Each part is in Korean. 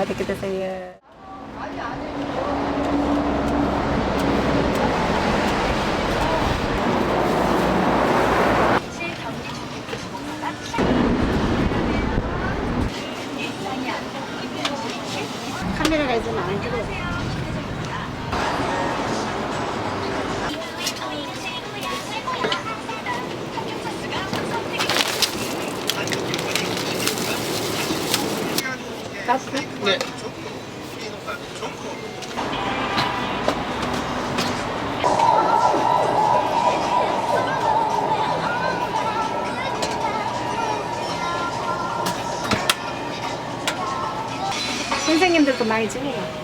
맛있게 드세요. 카메라가 있으면 안 찍어. 네. 선생님들도 많이 찍어요.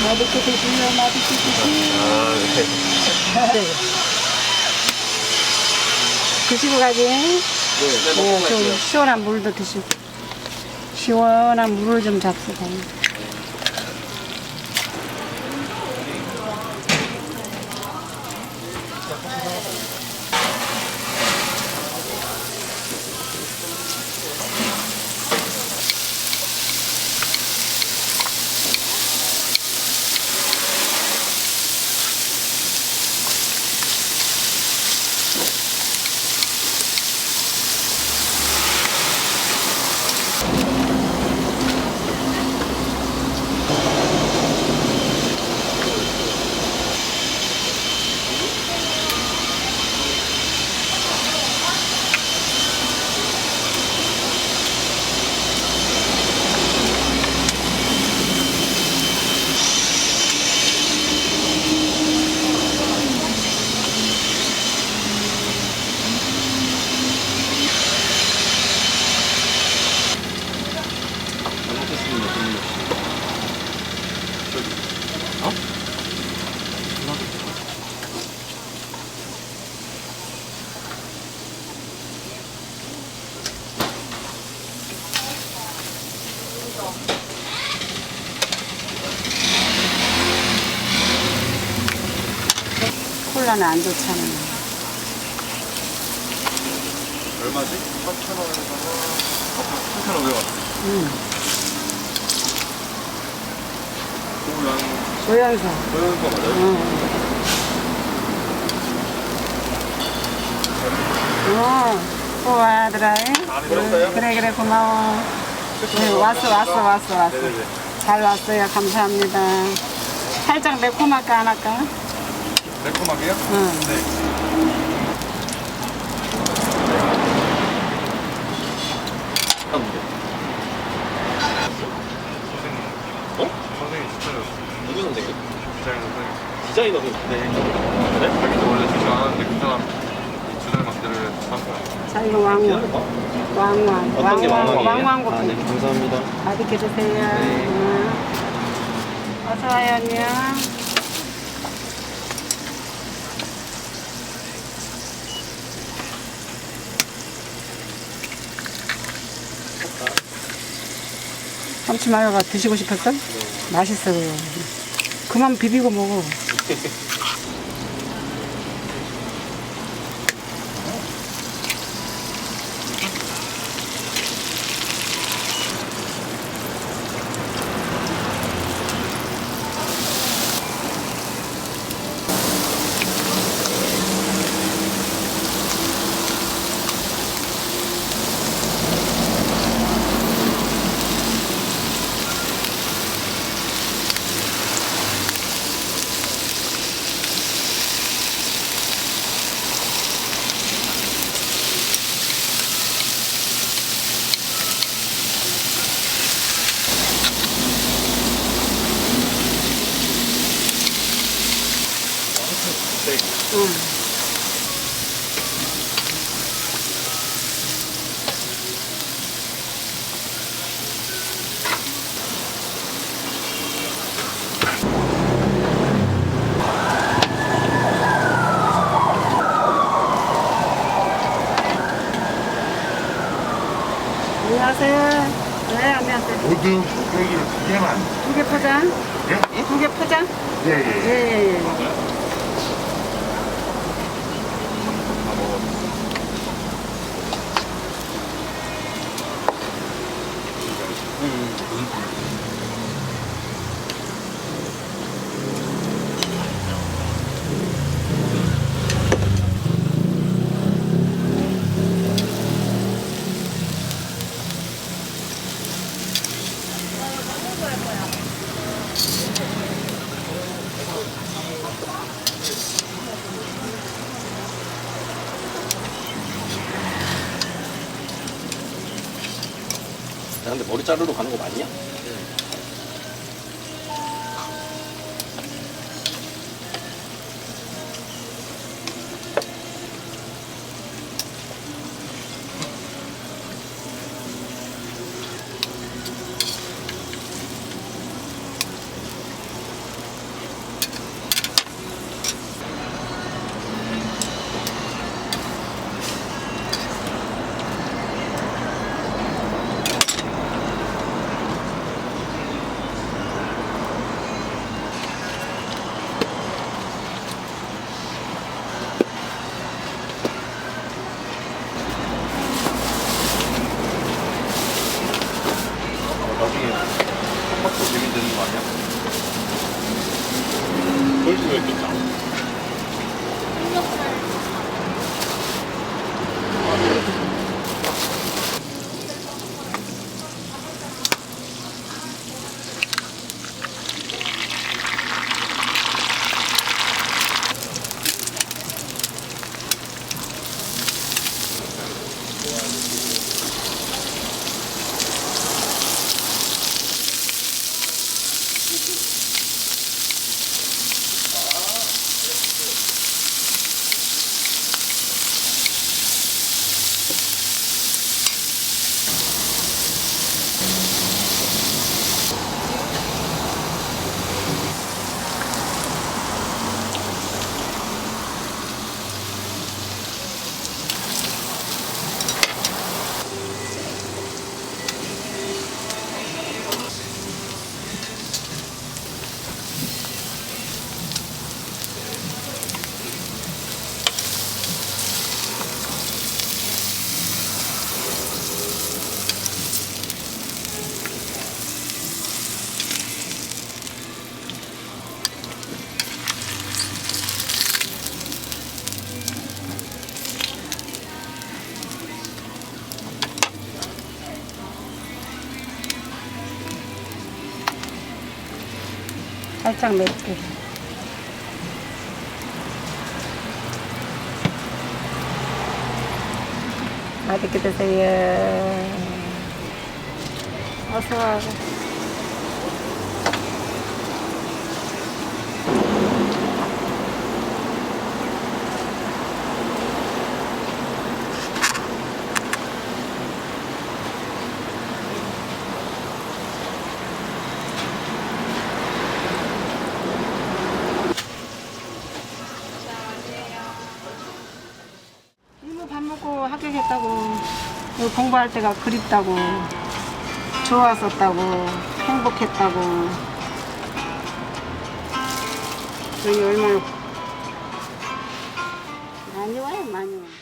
맛있게 드시면 맛있게 드시면. 네. 드시고 가지. 네, 좀 시원한 물도 드시고. 시원한 물을 좀 잡수고. 콜라는 안 좋잖아. 얼마지? 3,000원에다가 3,500원. 조연서. 고양거 맞아요? 고마워 아들아. 들었어요? 그래 고마워. 네, 왔어. 네네네. 잘 왔어요. 감사합니다. 살짝 매콤할까 안 할까? 매콤하게요? 응. 네. 어? 선생님 추천해줬어요. 누구 선생님? 디자인 선생님. 디자이너 선생님. 네. 자기도 원래 추천 안 하는데 그 사람 주는 것들을 산 거야. 자 이거 왕왕. 어떤 게 왕왕이에요? 왕왕 아, 네. 감사합니다. 맛있게 드세요. 응. 어서 와요 안녕. 참치마요가 드시고 싶었어? 맛있어. 그만 비비고 먹어. 응. 안녕하세요. 네, 안녕하세요. 모두 여기를 2개만. 2개 포장? 예? 2개 포장? 예, 예. 예. 야, 근데 머리 자르러 가는 거 맞냐? 살짝 맵게. 맛있게 드세요. 어서와. 이모 밥 먹고 합격했다고. 여기 공부할 때가 그립다고. 좋았었다고. 행복했다고. 여기 얼마나 많이 와요, 많이 와요.